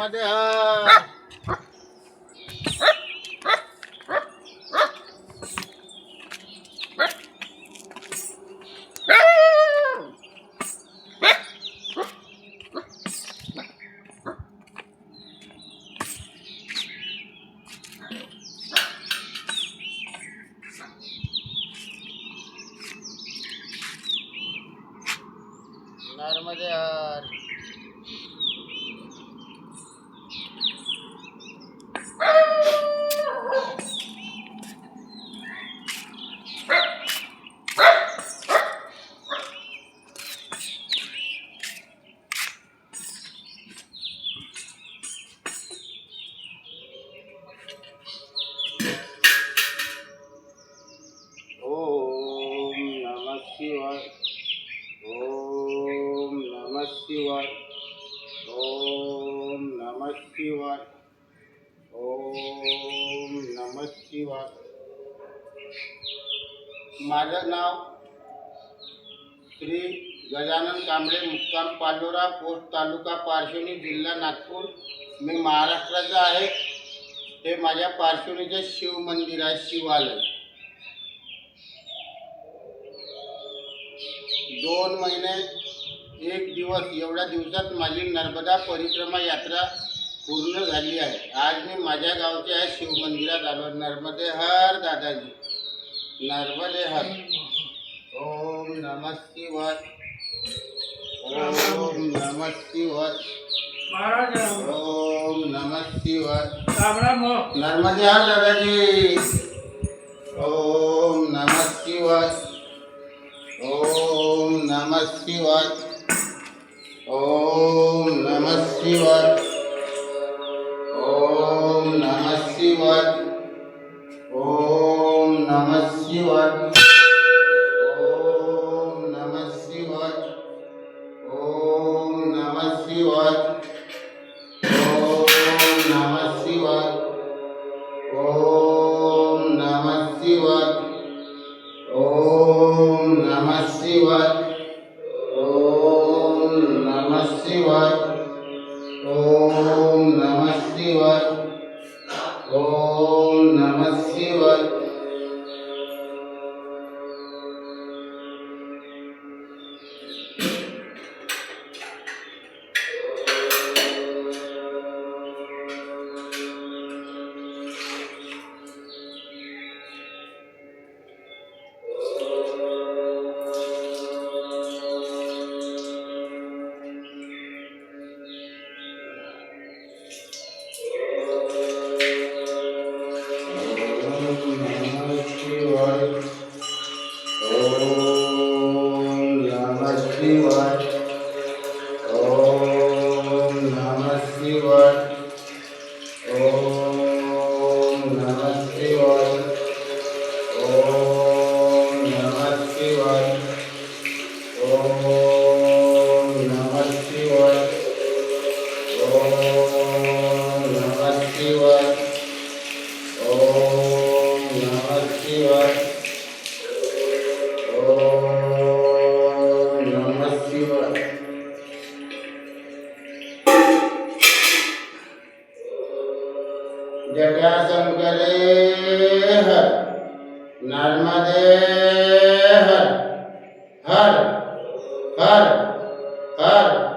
नर्मदे हर. नर्मदे हर. ओम नमः शिवाय. ओम नमः शिवाय. ओम नमः शिवाय. ओम नमः शिवाय. माझं नाव श्री गजानन कांबळे, मुक्काम पालोरा, पोस्ट तालुका पारशिवनी, जिल्हा नागपूर. मी महाराष्ट्राचा आहे. हे माझ्या पारशिवनीचे शिव मंदिर आहे, शिवालय. 2 महिने 1 दिवस एवढ्या दिवसात माझी नर्मदा परिक्रमा यात्रा पूर्ण झाली आहे. आज मी माझ्या गावच्या आहे शिव मंदिरात आलो. नर्मदे हर दादाजी, नर्मदे हर. ओम नमः शिवाय. ओम नमः शिवाय. ओम नमः शिवाय. नर्मदे हर दादाजी. ओम नमः शिवाय. ओम नमः शिवाय. ओम नमः शिवाय. ओम नमः शिवाय. ओम नमः शिवाय. ओम नमः शिवाय. ओम नमः शिवाय. ओम नमः शिवाय. ओम नमः शिवाय. ओम नमः शिवाय. ओम नमः शिवाय. ओम नमः शिवाय. ओम नमः शिवाय. जटाशंकरे हर. नर्मदे हर. हर हर हर.